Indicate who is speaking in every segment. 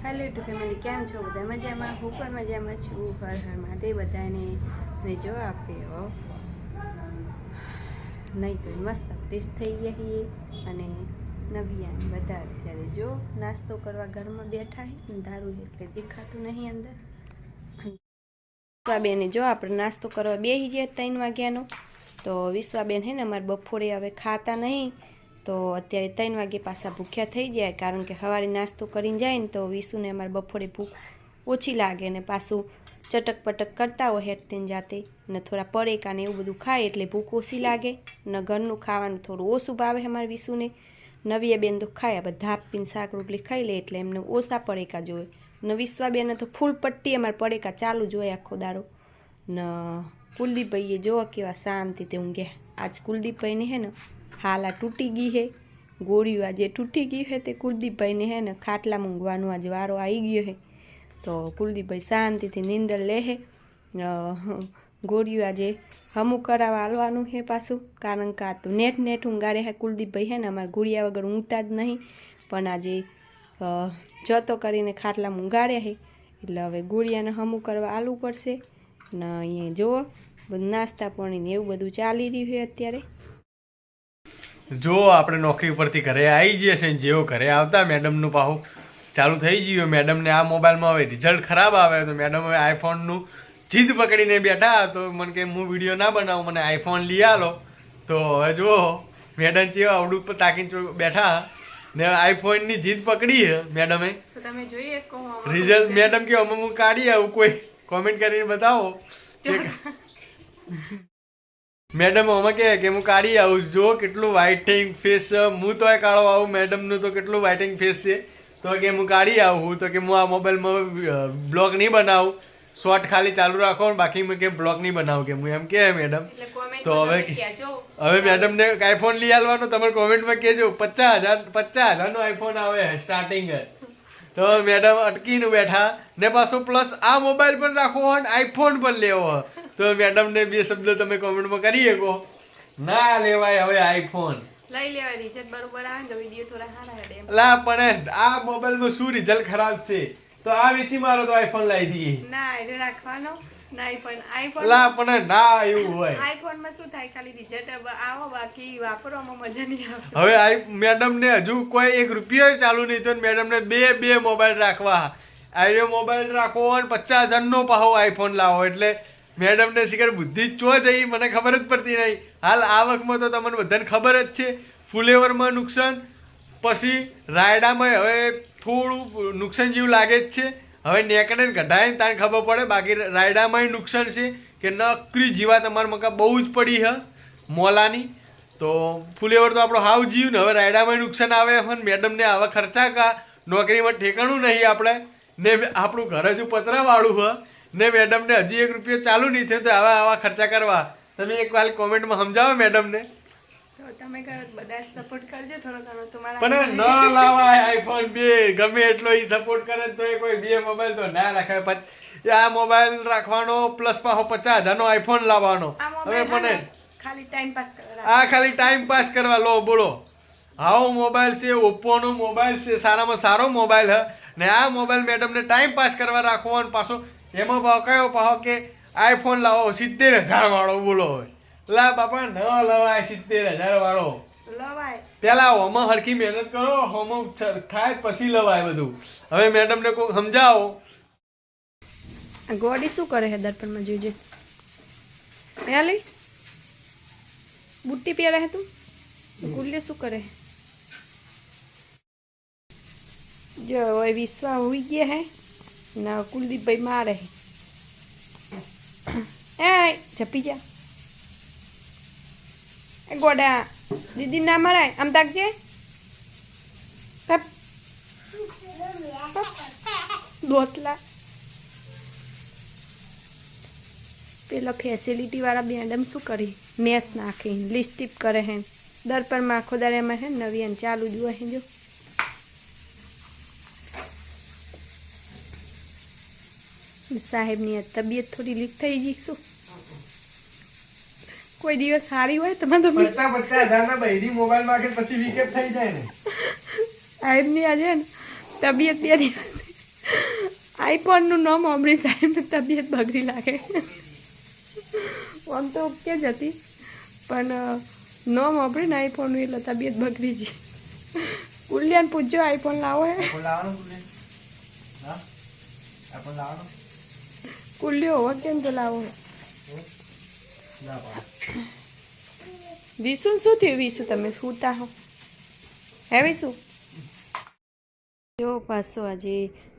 Speaker 1: Hello two family, કેમ છો બધા? મજામાં? હું પણ મજામાં છું. હર હર મહાદેવ બધાને. અને જો આપણે નહીં તો મસ્ત ફ્રેશ થઈ ગયા છીએ અને નવિયાને બધા અત્યારે જો નાસ્તો કરવા ઘરમાં બેઠા છે. અંધારું એટલે દેખાતું નહીં અંદર. વિશ્વાબેને જો આપણે નાસ્તો કરવા બેસી જાય 3 વાગ્યાનો. તો વિશ્વાબેન હે ને અમારે બપોરે હવે ખાતા નહીં, તો અત્યારે 3 વાગે પાછા ભૂખ્યા થઈ જાય, કારણ કે સવારે નાસ્તો કરીને જાય ને તો વિશુને અમારે બપોરે ભૂખ ઓછી લાગે ને પાછું ચટક પટક કરતા હોય હેઠતીને જાતે, ને થોડા પરેકા ને એવું બધું ખાય એટલે ભૂખ ઓછી લાગે ને ઘરનું ખાવાનું થોડું ઓછું ભાવે અમારે વિશુને. નવીયાબેન તો ખાય બધા આપીને શાક રોટલી ખાઈ લે એટલે એમને ઓછા પરેકા જોઈએ. ને વિશ્વાબેને તો ફૂલ પટ્ટી અમારે પરેકા ચાલુ જોઈએ આખો દાડો. ને કુલદીપભાઈએ જોવા કેવા શાંતિથી ઊંઘ્યા. આજ કુલદીપભાઈને હે ને હાલા તૂટી ગઈ હે, ગોળીઓ આજે તૂટી ગઈ હે તે કુલદીપભાઈને હે ને ખાટલામાં ઊંઘવાનો આજે વારો આવી ગયો હે. તો કુલદીપભાઈ શાંતિથી નીંદર લે હે. ગોળીઓ આજે હમું કરાવવા હાલવાનું હે પાછું, કારણ કે આ તો નેટ ઊંઘાડે હે કુલદીપભાઈ હે ને અમારે ગુડિયા વગર ઊંઘતા જ નહીં, પણ આજે જતો કરીને ખાટલામાં ઊંઘાડ્યા હે એટલે હવે ગુડિયાને હમું કરવા આલવું પડશે. ને અહીંયા જુઓ બધું નાસ્તા પાણી ને એવું બધું ચાલી રહ્યું છે અત્યારે.
Speaker 2: જો આપણે નોકરી પરથી ઘરે આવી જઈએ છે, જેવો ઘરે આવતા મેડમનું પાહું ચાલુ થઈ ગયું. મેડમને આ મોબાઈલમાં હવે રિઝલ્ટ ખરાબ આવે તો મેડમ હવે આઈફોનનું જીદ પકડીને બેઠા. તો મને કે હું વિડીયો ના બનાવું, મને આઈફોન લઈ આલો. તો હવે જુઓ મેડમ છે આવડું તાકીને બેઠા ને આઈફોનની જીદ પકડી છે મેડમે.
Speaker 1: તમે જોઈએ
Speaker 2: રિઝલ્ટ મેડમ કે અમે હું કાઢી આવું, કોઈ કોમેન્ટ કરીને બતાવો. મેડમ અમે કે હું કાઢી આવું. જો કેટલું વ્હાઇટિંગ ફેસ છે, હું તોય કાઢો આવું. મેડમનું તો કેટલું વ્હાઇટિંગ ફેસ છે, તો કે હું કાઢી આવું. તો કે હું આ મોબાઈલમાં બ્લોગ નહીં બનાવું, શોર્ટ ખાલી ચાલુ રાખો, બાકી મેં કે બ્લોગ નહીં બનાવું કે હું એમ કે મેડમ. તો હવે મેડમને આઈફોન લઈ આવવાનો તમારે કોમેન્ટમાં કહેજો. 50,000 નો આઈફોન આવે સ્ટાર્ટિંગ. તો મેડમ અટકીને બેઠા ને પાછું પ્લસ આ મોબાઈલ પણ રાખવો હોય આઈફોન પણ લેવો. તો મેડમને 2 શબ્દ તમે કોમેન્ટમાં કરી શકો. ના લેવાય હવે આઈફોન
Speaker 1: લઈ લેવાય, રિઝલ્ટ બરોબર આવે તો વિડિયો થોડા સારા હેડે.
Speaker 2: લા પણ આ મોબાઈલમાં શું રિઝલ્ટ ખરાબ છે, તો આ વેચી મારો તો આઈફોન લાવી દઈએ.
Speaker 1: ના એ રાખવાનો ના, પણ આઈફોન
Speaker 2: લા પણ ના એવું હોય.
Speaker 1: આઈફોન માં શું થાય, ખાલી રિઝલ્ટ આવો, બાકી વાપરવામાં મજા નહીં આવે.
Speaker 2: હવે મેડમ ને હજુ કોઈ 1 રૂપિયો ચાલુ નહીં તો મેડમ ને બે મોબાઈલ રાખવા. આઈરો મોબાઈલ રાખો અને 50,000 નો પાહો આઈફોન લાવો. એટલે મેડમ ને શિખર બુદ્ધિ ચો જઈ મને ખબર જ પડતી નહીં. હાલ આ વખતમાં તો તમને બધાને ખબર જ છે, ફુલેવરમાં નુકસાન, પછી રાયડામાં હવે થોડું નુકસાન જેવું લાગે જ છે. હવે નેકડે કઢાય તાને ખબર પડે, બાકી રાયડામાં નુકસાન છે કે નકરી જીવા તમારા મકા બહુ જ પડી હે મોલાની. તો ફુલેવર તો આપણો હાવ જીવ ને હવે રાયડામાં નુકસાન આવે. પણ મેડમને આવા ખર્ચા કા નોકરીમાં ઠેકાણું નહીં આપણે ને, આપણું ઘર હજુ પતરાવાળું હ ને મેડમને હજી 1 રૂપિયો ચાલુ નહીં થયો તો આવા ખર્ચા કરવા. તમે એક વાર કોમેન્ટમાં સમજાવો મેડમને.
Speaker 1: તમે બધા સપોર્ટ કરજો થોડો ઘણો તમારા.
Speaker 2: પણ ન લાવાય આઈફોન 2, ગમે એટલો ઈ સપોર્ટ કરે તો કોઈ 2 મોબાઈલ તો ના રાખાય. આ મોબાઈલ રાખવાનો પ્લસ પાછો 50,000 નો આઈફોન લાવવાનો. હવે પણ
Speaker 1: ખાલી ટાઈમ પાસ કરવા,
Speaker 2: આ ખાલી ટાઈમ પાસ કરવા લો બોલો. આવો મોબાઈલ છે, ઓપ્પો નો મોબાઈલ છે, સારામાં સારો મોબાઈલ હે ને આ મોબાઈલ મેડમ ને ટાઈમ પાસ કરવા રાખવો. પાછો એમાં ભાવ કયો પાછો કે આઈફોન લાવો 70,000 વાળો બોલો. લા બાપા ન લવાય 70,000 વાળો.
Speaker 1: લવાય
Speaker 2: પેલા હોમાં હરખી મહેનત કરો, હોમાં થાય પછી લવાય બધું. હવે મેડમ ને કોઈ સમજાવો.
Speaker 1: ગોડી શું કરે છે દર્પણમાં જોજે. લે બુટ્ટી પહેરે હે તું. ગુલ્યો શું કરે જો હવે વિશ્વા હોઈ ગયા હે ના કુલદીપભાઈ મારે એ જપી જા. ગોડા દીદી ના મરાય આમ તાકજે. દોતલા પેલા ફેસિલિટી વાળા મેડમ શું કરી મેસ નાખી લિપસ્ટિક કરે હે દર્પણમાં આખો દાડેમાં હે નવી ચાલુ જ હોય જો. સાહેબની તબિયત થોડી લીક થઈ ગઈ. શું કોઈ દિવસ સારી હોય તો મને
Speaker 2: 50,000 ના બૈરી મોબાઈલ માંગે પછી વિકેટ થઈ જાય ને.
Speaker 1: સાહેબની આજે તબિયત 2 દિવસ આઈફોનનું નામ અમરી સાહેબની તબિયત બગડી લાગે. આમ તો ઓકે જ હતી પણ નામ અમરી ને આઈફોનનું એટલે તબિયત બગડી ગઈ. કુલિયાને પૂછજો આઈફોન લાવો હે. કુલિયો હોવા કેમ તો લાવો હે. વિસુ શું થયું? વિસુ તમે સૂતા હો હે વિસુ? જો પાછો આજે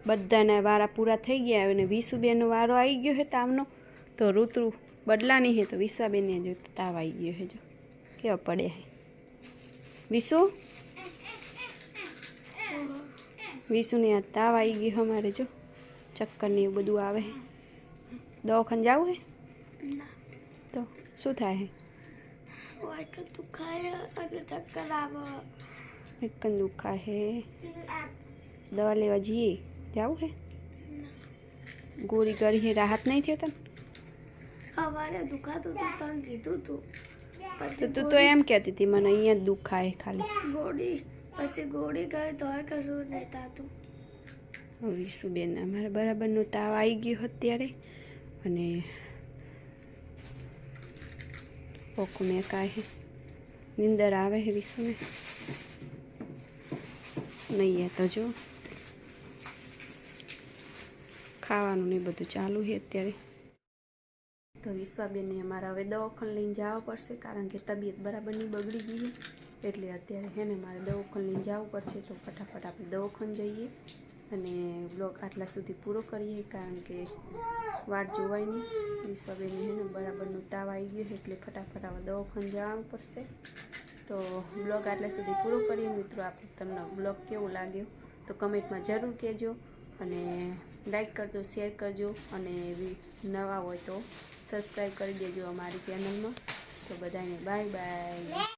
Speaker 1: બધાના વારા પૂરા થઈ ગયા અને વિસુબેનનો વારો આવી ગયો છે તાવનો. તો ઋતુ બદલાની છે તો વિશ્વાબેનને જો તાવ આવી ગયો છે. જો કેવા પડ્યા છે વિસુ. વિસુને આ તાવ આવી ગયો અમારે. જો ચક્કર ને એવું બધું આવે છે. દવાખાને જવું હે તો શું થાય છે? એક દુખાય હે. દવા લેવા જઈએ. જવું હે? ગોળી ગળી હે રાહત નહીં થયો તને?
Speaker 3: હવારે દુખાતું હતું તને કીધું તું.
Speaker 1: તો તું તો એમ કહેતી હતી મને અહીંયા જ દુખાય ખાલી.
Speaker 3: પછી ગોળી ગઈ તો કશું નહીં થતું.
Speaker 1: વિસુબેન અમારે બરાબરનો તાવ આવી ગયો અત્યારે અને ઓખું મેં કાંઈ નીંદર આવે છે વિસુને નહીં. તો જો ખાવાનું ને બધું ચાલુ છે અત્યારે. તો વિશ્વાબેનને અમારે હવે દવાખાને લઈને જવા પડશે કારણ કે તબિયત બરાબરની બગડી ગઈ છે. એટલે અત્યારે છે ને મારે દવાખાને લઈને જવું પડશે. તો ફટાફટ આપણે દવાખાને જઈએ અને બ્લોગ આટલા સુધી પૂરો કરીએ કારણ કે વાટ જોવાય નહીં. વિશ્વાબેનને છે ને બરાબરનું તાવ આવી ગયો છે એટલે ફટાફટ આપણે દવાખાને જવાનું પડશે. તો બ્લોગ આટલા સુધી પૂરો કરીએ મિત્રો. આપણે તમને બ્લોગ કેવો લાગ્યો તો કમેન્ટમાં જરૂર કહેજો અને લાઈક કરજો, શેર કરજો અને નવા હોય તો સબસ્ક્રાઈબ કરી દેજો અમારી ચેનલમાં. તો બધાને બાય બાય.